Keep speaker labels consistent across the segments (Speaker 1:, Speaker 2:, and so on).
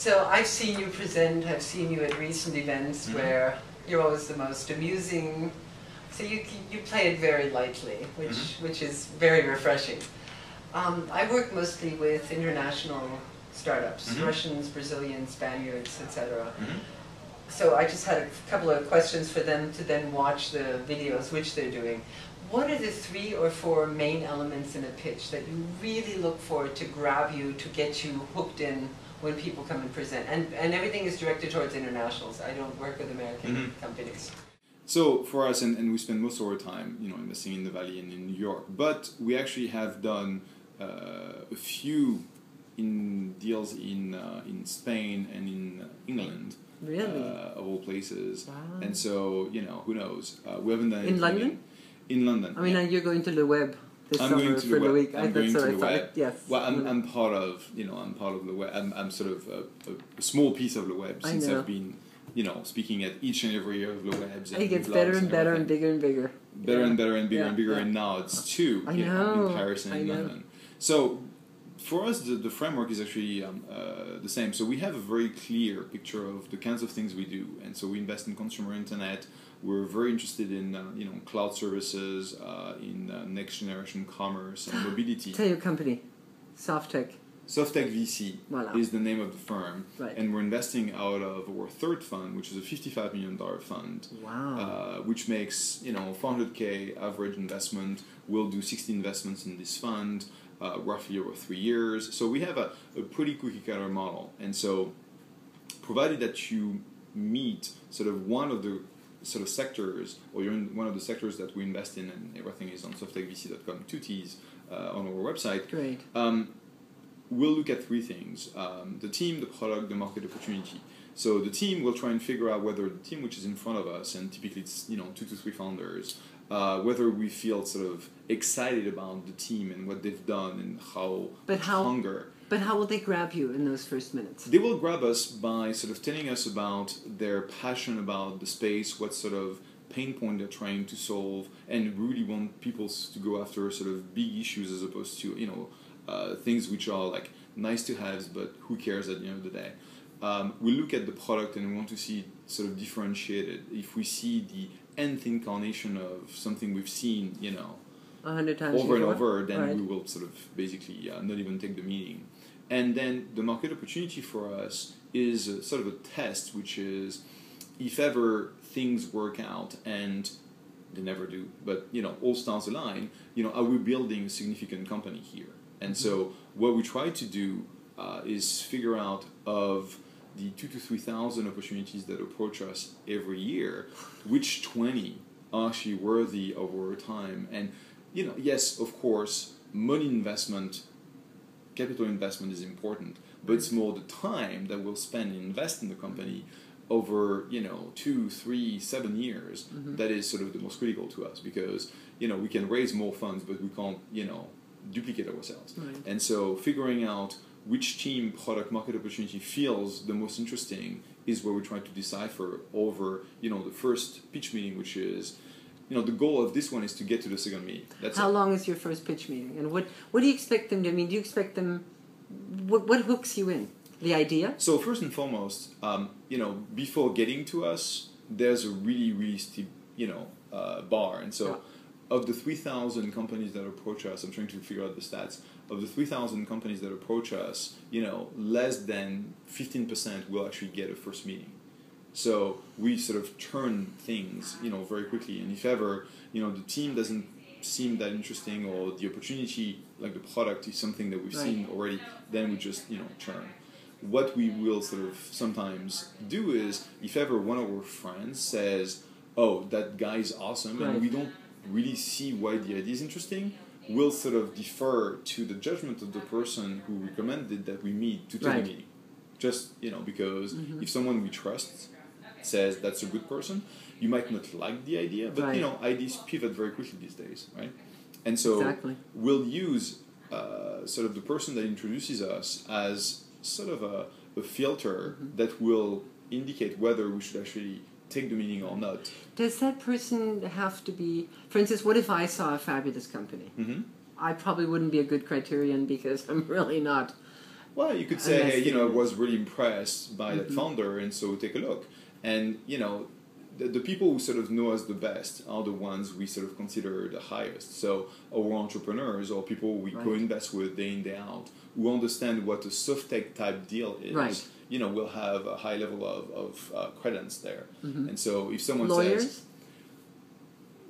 Speaker 1: So I've seen you present, I've seen you at recent events where you're always the most amusing. So you play it very lightly, which is very refreshing. I work mostly with international startups, Russians, Brazilians, Spaniards, etc. So I just had a couple of questions for them to then watch the videos, which they're doing. What are the 3 or 4 main elements in a pitch that you really look for to grab you, to get you hooked in when people come and present? And everything is directed towards internationals. I don't work with American companies.
Speaker 2: So for us, and we spend most of our time, investing in the Valley and in New York, but we actually have done a few deals in Spain and in England.
Speaker 1: Really?
Speaker 2: Of all places.
Speaker 1: Wow.
Speaker 2: And so, who knows? We haven't done anything
Speaker 1: in London?
Speaker 2: In London.
Speaker 1: I mean, you're going to the web this
Speaker 2: I'm
Speaker 1: summer
Speaker 2: going to
Speaker 1: for
Speaker 2: the
Speaker 1: the
Speaker 2: web.
Speaker 1: week.
Speaker 2: I'm going to the web.
Speaker 1: Yes.
Speaker 2: Well, I'm part of, I'm part of the web. I'm sort of a small piece of the web since I've been, speaking at each and every of the webs.
Speaker 1: It gets better and better and bigger and bigger.
Speaker 2: Better and better and bigger and bigger, and now it's 2 in Paris and in London. So for us, the framework is actually the same. So we have a very clear picture of the kinds of things we do, and so we invest in consumer internet. We're very interested in cloud services, in next generation commerce and mobility.
Speaker 1: Tell your company, SoftTech.
Speaker 2: SoftTech VC is the name of the firm,
Speaker 1: right.
Speaker 2: And we're investing out of our 3rd fund, which is a $55 million fund.
Speaker 1: Wow.
Speaker 2: Which makes $400K average investment. We'll do 60 investments in this fund. Roughly over 3 years. So we have a pretty cookie-cutter model. And so provided that you meet sort of one of the sort of sectors, or you're in one of the sectors that we invest in, and everything is on softtechvc.com, 2 T's on our website.
Speaker 1: Great.
Speaker 2: We'll look at 3 things. The team, the product, the market opportunity. So the team will try and figure out whether the team which is in front of us, and typically it's 2 to 3 founders, whether we feel sort of excited about the team and what they've done and how hunger.
Speaker 1: But how will they grab you in those first minutes?
Speaker 2: They will grab us by sort of telling us about their passion about the space, what sort of pain point they're trying to solve, and really want people to go after sort of big issues as opposed to things which are like nice to haves, but who cares at the end of the day. We look at the product and we want to see it sort of differentiated. If we see the nth incarnation of something we've seen,
Speaker 1: 100 times
Speaker 2: over and
Speaker 1: before.
Speaker 2: over, then we will sort of basically not even take the meeting. And then the market opportunity for us is sort of a test, which is if ever things work out, and they never do, but all stars align, are we building a significant company here? And so what we try to do is figure out of the 2,000 to 3,000 opportunities that approach us every year, which 20 are actually worthy of our time. And yes, of course, money investment, capital investment is important, but it's more the time that we'll spend and invest in the company over 2, 3, 7 years that is sort of the most critical to us, because we can raise more funds, but we can't duplicate ourselves.
Speaker 1: Right.
Speaker 2: And so figuring out which team, product, market opportunity feels the most interesting is where we try to decipher over the first pitch meeting, which is the goal of this one is to get to the second meeting. That's
Speaker 1: How long is your first pitch meeting, and what do you expect them to? Do you expect them? What hooks you in? The idea?
Speaker 2: So first and foremost, before getting to us, there's a really steep bar, and so. Yeah. Of the 3,000 companies that approach us, I'm trying to figure out the stats. Of the 3,000 companies that approach us, less than 15% will actually get a first meeting. So we sort of turn things, very quickly. And if ever, the team doesn't seem that interesting, or the opportunity, like the product, is something that we've seen already, then we just, churn. What we will sort of sometimes do is, if ever one of our friends says, "Oh, that guy is awesome," and we don't really see why the idea is interesting, we'll sort of defer to the judgment of the person who recommended that we meet to take a meeting. Just, because if someone we trust says that's a good person, you might not like the idea, but, ideas pivot very quickly these days, right? And so we'll use sort of the person that introduces us as sort of a filter that will indicate whether we should actually take the meeting or not.
Speaker 1: Does that person have to be, for instance, what if I saw a fabulous company? I probably wouldn't be a good criterion because I'm really not
Speaker 2: Well, you could say, hey, you know, I was really impressed by that founder, and so take a look. And, you know, the people who sort of know us the best are the ones we sort of consider the highest. So our entrepreneurs or people we co-invest with day in, day out, who understand what a SoftTech type deal is, you know, will have a high level of credence there. And so if someone says...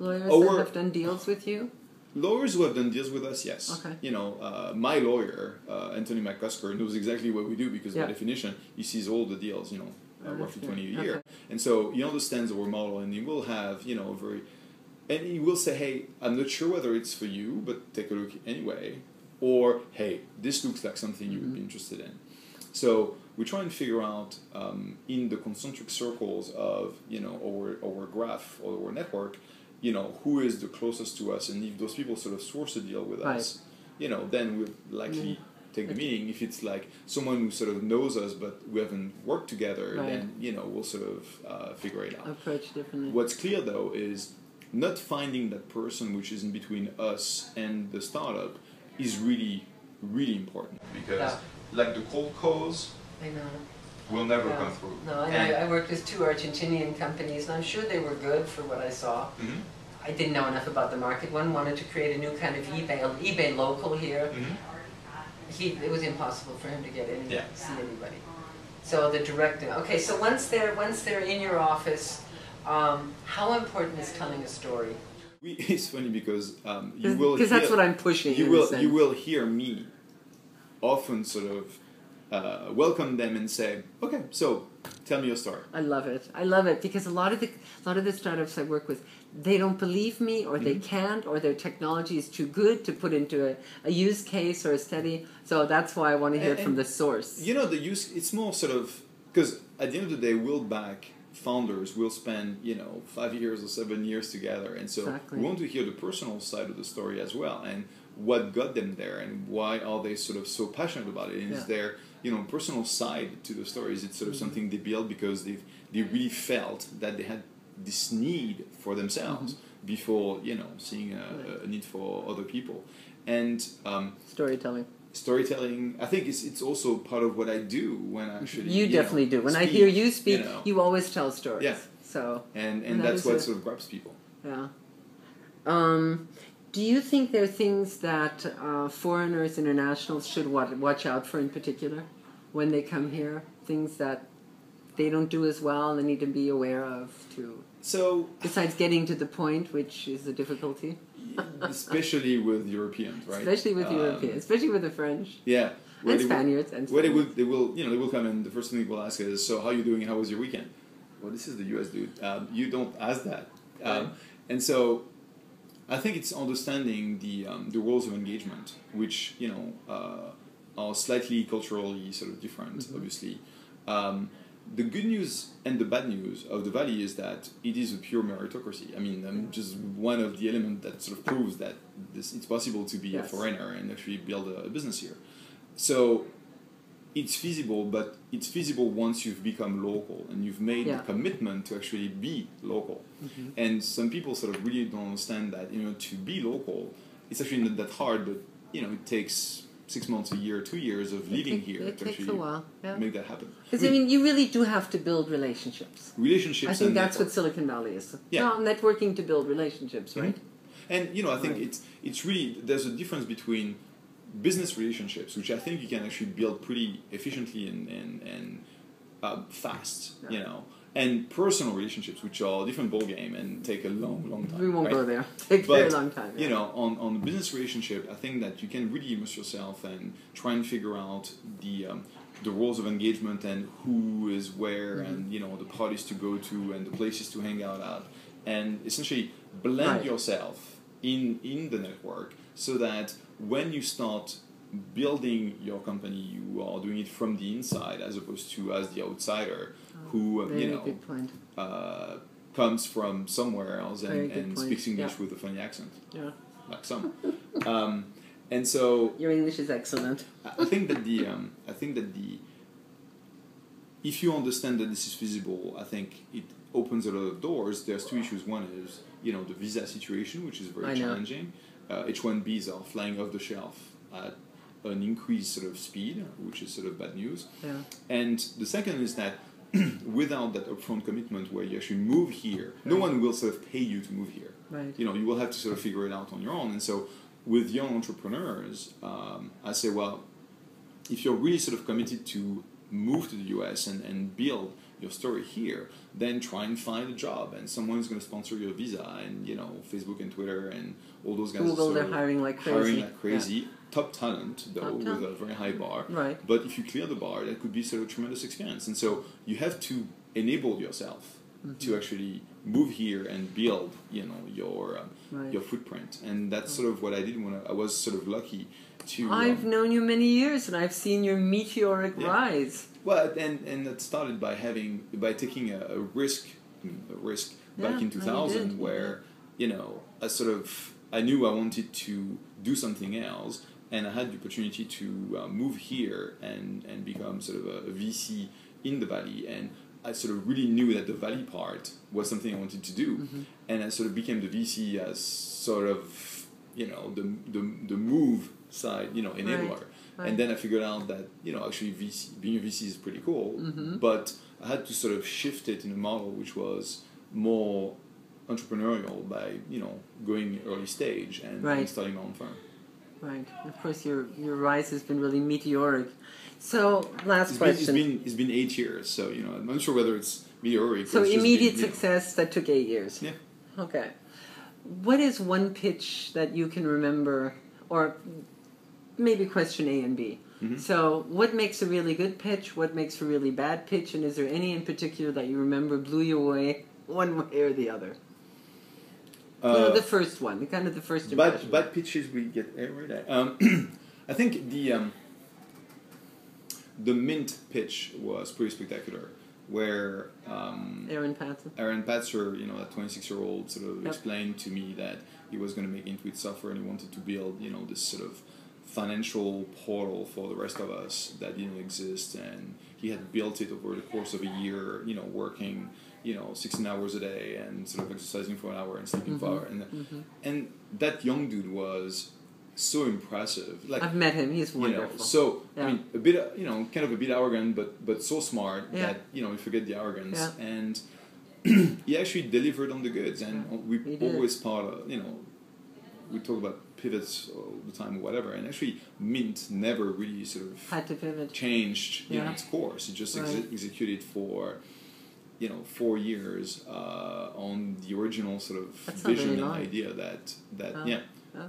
Speaker 1: Lawyers that have done deals with you?
Speaker 2: Lawyers who have done deals with us, yes.
Speaker 1: Okay.
Speaker 2: You know, my lawyer, Anthony McCusker, knows exactly what we do because by definition, he sees all the deals, you know, roughly 20 a year. And so he understands our model, and he will have, you know, and he will say, hey, I'm not sure whether it's for you, but take a look anyway. Or, hey, this looks like something you would be interested in. So we try and figure out in the concentric circles of, you know, our graph or our network, you know, who is the closest to us, and if those people sort of source a deal with us, you know, then we'll likely take the meeting. If it's like someone who sort of knows us but we haven't worked together, then, you know, we'll sort of figure it out.
Speaker 1: Approach differently.
Speaker 2: What's clear, though, is not finding that person which is in between us and the startup is really, really important. Because, like the cold calls,
Speaker 1: I know.
Speaker 2: will never come through.
Speaker 1: No, I worked with 2 Argentinian companies, and I'm sure they were good for what I saw. I didn't know enough about the market. One wanted to create a new kind of eBay local here. It was impossible for him to get in and see anybody. So the director. Okay, so once they're in your office, how important is telling a story?
Speaker 2: It's funny because you will.
Speaker 1: Because that's what I'm pushing.
Speaker 2: You will hear me often sort of welcome them and say, okay, so tell me your story.
Speaker 1: I love it because a lot of the startups I work with, they don't believe me, or they can't, or their technology is too good to put into a use case or a study. So that's why I want to hear it from the source.
Speaker 2: You know, it's more sort of, because at the end of the day, we'll back founders, we'll spend, you know, 5 years or 7 years together, and so we want to hear the personal side of the story as well, and what got them there, and why are they sort of so passionate about it, and is there, you know, personal side to the story? Is it sort of something they built because they really felt that they had this need for themselves before, you know, seeing a need for other people? And storytelling, I think it's also part of what I do when I actually
Speaker 1: you definitely do. When I hear you speak,
Speaker 2: you know,
Speaker 1: you always tell stories.
Speaker 2: Yeah.
Speaker 1: So
Speaker 2: and that's what sort of grabs people.
Speaker 1: Yeah. Do you think there are things that foreigners, internationals should watch out for in particular when they come here? Things that they don't do as well and they need to be aware of too? So, besides getting to the point, which is the difficulty.
Speaker 2: Especially with Europeans, right?
Speaker 1: Especially with Europeans, especially with the French.
Speaker 2: Yeah.
Speaker 1: And Spaniards.
Speaker 2: Where they will come and the first thing they will ask is, so how are you doing? How was your weekend? Well, this is the US, dude. You don't ask that. And so I think it's understanding the roles of engagement, which, you know, are slightly culturally sort of different, obviously. The good news and the bad news of the Valley is that it is a pure meritocracy. I mean, just one of the elements that sort of proves that it's possible to be a foreigner and actually build a business here. So it's feasible, but it's feasible once you've become local and you've made the commitment to actually be local. And some people sort of really don't understand that, you know, to be local, it's actually not that hard, but, you know, it takes 6 months, a year, 2 years of living here to actually make that happen.
Speaker 1: Because, I mean, you really do have to build relationships.
Speaker 2: Relationships.
Speaker 1: I think that's what Silicon Valley is. Yeah. No, networking to build relationships, right?
Speaker 2: And, you know, I think it's really, there's a difference between business relationships, which I think you can actually build pretty efficiently and fast, you know, and personal relationships, which are a different ballgame and take a long, long time.
Speaker 1: We won't go there. Take a very long time.
Speaker 2: You know, on the business relationship, I think that you can really immerse yourself and try and figure out the roles of engagement and who is where and, you know, the parties to go to and the places to hang out at, and essentially blend yourself in the network so that when you start building your company, you are doing it from the inside as opposed to as the outsider who, you know, comes from somewhere else and speaks English with a funny accent. Yeah. Like some. And so...
Speaker 1: Your English is excellent.
Speaker 2: I think that if you understand that this is feasible, I think it opens a lot of doors. There's 2 issues. One is, you know, the visa situation, which is very challenging. H-1Bs are flying off the shelf at an increased sort of speed, which is sort of bad news.
Speaker 1: Yeah.
Speaker 2: And the second is that without that upfront commitment where you actually move here, no one will sort of pay you to move here.
Speaker 1: Right.
Speaker 2: You know, you will have to sort of figure it out on your own. And so with young entrepreneurs, I say, well, if you're really sort of committed to move to the US and build your story here, then try and find a job, and someone's going to sponsor your visa, and you know, Facebook and Twitter and all those guys.
Speaker 1: Google, they're hiring like crazy.
Speaker 2: Yeah. Top talent though, with a very high bar.
Speaker 1: Right.
Speaker 2: But if you clear the bar, that could be sort of tremendous experience. And so you have to enable yourself to actually move here and build, you know, your footprint. And that's sort of what I did when I was sort of lucky to.
Speaker 1: I've known you many years, and I've seen your meteoric rise.
Speaker 2: Well, and it started by taking a risk back in 2000, where you know I knew I wanted to do something else, and I had the opportunity to move here and become sort of a VC in the Valley, and I sort of really knew that the Valley part was something I wanted to do, and I sort of became the VC as sort of, you know, the move side, you know, enabler. Right. And then I figured out that, you know, actually being a VC is pretty cool, but I had to sort of shift it in a model which was more entrepreneurial by, you know, going early stage and starting my own firm.
Speaker 1: Right. Of course, your rise has been really meteoric. So, last question.
Speaker 2: It's been 8 years, so, you know, I'm not sure whether it's meteoric.
Speaker 1: So, immediate success that took 8 years.
Speaker 2: Yeah.
Speaker 1: Okay. What is one pitch that you can remember, or maybe question A and B? So, what makes a really good pitch? What makes a really bad pitch? And is there any in particular that you remember blew you away one way or the other? The first one, kind of the first impression.
Speaker 2: Bad pitches we get every day. I think the Mint pitch was pretty spectacular, where
Speaker 1: Aaron
Speaker 2: Patzer, you know, that 26-year-old, sort of explained to me that he was going to make Intuit software and he wanted to build, you know, this sort of financial portal for the rest of us that didn't exist, and he had built it over the course of a year, you know, working, you know, 16 hours a day and sort of exercising for an hour and sleeping for an hour. And that young dude was so impressive. Like,
Speaker 1: I've met him. He's wonderful.
Speaker 2: You know, so, I mean, a bit, you know, kind of a bit arrogant, but so smart that, you know, you forget the arrogance.
Speaker 1: Yeah.
Speaker 2: And he actually delivered on the goods. And we always part of, you know, we talk about pivots all the time or whatever. And actually, Mint never really sort of
Speaker 1: had to pivot.
Speaker 2: Changed you know, its course. It just executed for, you know, 4 years on the original sort of vision and idea that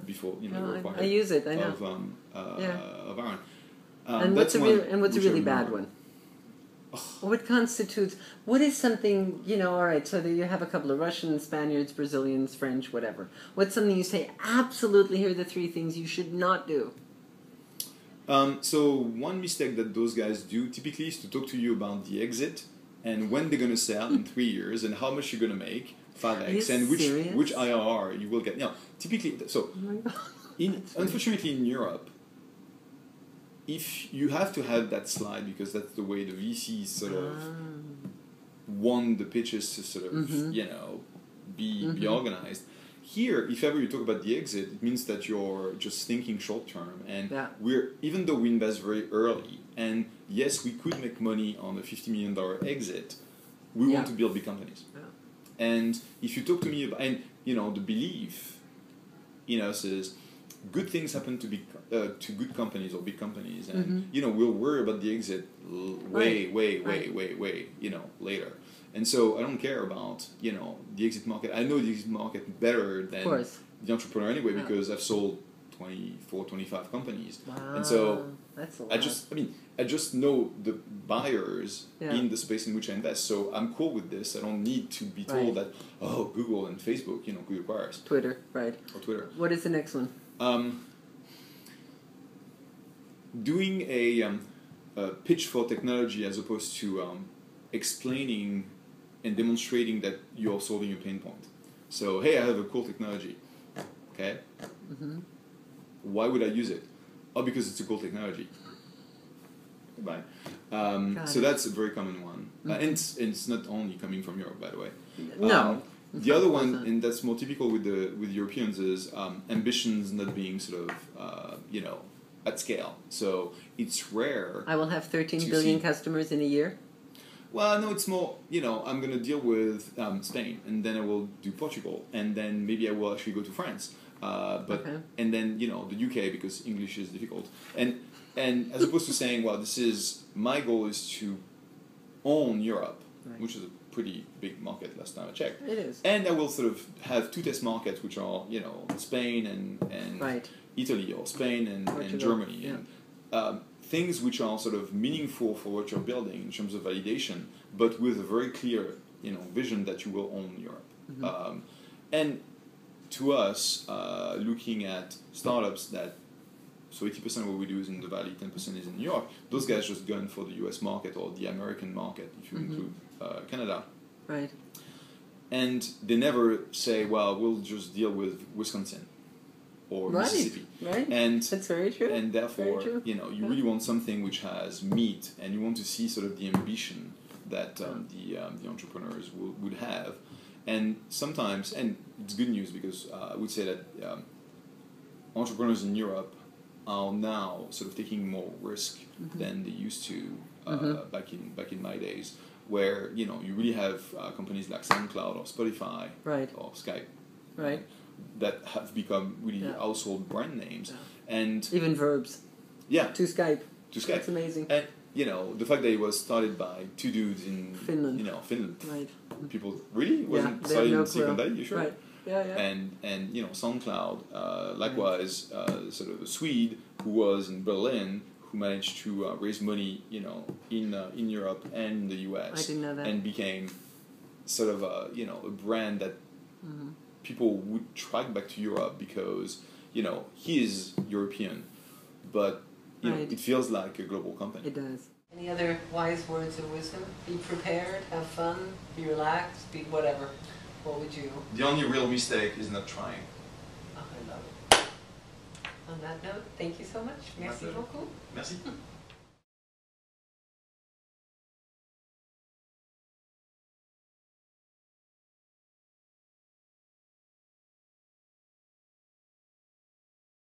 Speaker 2: before, you know,
Speaker 1: I use it. I know.
Speaker 2: Of Aaron.
Speaker 1: And what's a really bad one? What constitutes? What is something, you know? All right, so you have a couple of Russians, Spaniards, Brazilians, French, whatever. What's something you say? Absolutely, here are the 3 things you should not do.
Speaker 2: So one mistake that those guys do typically is to talk to you about the exit and when they're going to sell in 3 years and how much you're going to make, 5x, and which IRR you will get. You know, typically, so unfortunately in Europe, if you have to have that slide because that's the way the VCs sort of want the pitches to sort of you know be organized. Here, if ever you talk about the exit, it means that you're just thinking short term, and even though we invest very early, and yes, we could make money on a $50 million exit, we want to build big companies. And if you talk to me about, and you know, the belief in us is good things happen to good companies or big companies, and you know, we'll worry about the exit way, you know, later. And so I don't care about, you know, the exit market. I know the exit market better than the entrepreneur anyway, because I've sold 24, 25 companies.
Speaker 1: Wow.
Speaker 2: And so
Speaker 1: that's a lot.
Speaker 2: I just know the buyers in the space in which I invest. So I'm cool with this. I don't need to be told that, oh, Google and Facebook, you know, could acquire us.
Speaker 1: Twitter, Or
Speaker 2: Twitter.
Speaker 1: What is the next one?
Speaker 2: Doing a pitch for technology as opposed to explaining and demonstrating that you're solving a pain point. So, hey, I have a cool technology. Okay? Why would I use it? Oh, because it's a cool technology. Goodbye. So that's a very common one. And it's not only coming from Europe, by the way.
Speaker 1: No.
Speaker 2: The other one, and that's more typical with Europeans, is ambitions not being sort of, you know, at scale. So it's rare.
Speaker 1: I will have 13 billion customers in a year.
Speaker 2: Well, no, it's more, I'm going to deal with Spain, and then I will do Portugal, and then maybe I will actually go to France. And then, the UK, because English is difficult. And as opposed to saying, well, my goal is to own Europe, which is a pretty big market last time I checked.
Speaker 1: It is.
Speaker 2: And I will sort of have 2 test markets, which are, Spain and Italy, or Spain and Germany.
Speaker 1: Yeah.
Speaker 2: And, things which are sort of meaningful for what you're building in terms of validation, but with a very clear, vision that you will own Europe.
Speaker 1: Mm-hmm.
Speaker 2: And to us, looking at startups so 80% of what we do is in the Valley, 10% is in New York. Those guys just gun for the US market or the American market, if you include Canada.
Speaker 1: Right.
Speaker 2: And they never say, well, we'll just deal with Wisconsin or Mississippi.
Speaker 1: Right.
Speaker 2: And
Speaker 1: that's very true.
Speaker 2: And therefore, you really want something which has meat, and you want to see sort of the ambition that the entrepreneurs would have. And sometimes, and it's good news because I would say that entrepreneurs in Europe are now sort of taking more risk than they used to back in my days, where you really have companies like SoundCloud or Spotify or Skype, that have become really household brand names, and
Speaker 1: even Verbs. Yeah. To Skype. That's amazing.
Speaker 2: And the fact that it was started by 2 dudes in Finland.
Speaker 1: Right.
Speaker 2: People really wasn't started in Silicon Valley. You sure?
Speaker 1: Right. Yeah.
Speaker 2: And SoundCloud, likewise, sort of a Swede who was in Berlin, who managed to raise money, in Europe and in the US.
Speaker 1: I didn't know that.
Speaker 2: And became sort of a brand that people would track back to Europe because, he is European, but it feels like a global company.
Speaker 1: It does. Any other wise words of wisdom? Be prepared, have fun, be relaxed, be whatever. What would you?
Speaker 2: The only real mistake is not trying.
Speaker 1: Oh, I love it. On that note, thank you so much. Merci beaucoup.
Speaker 2: Merci.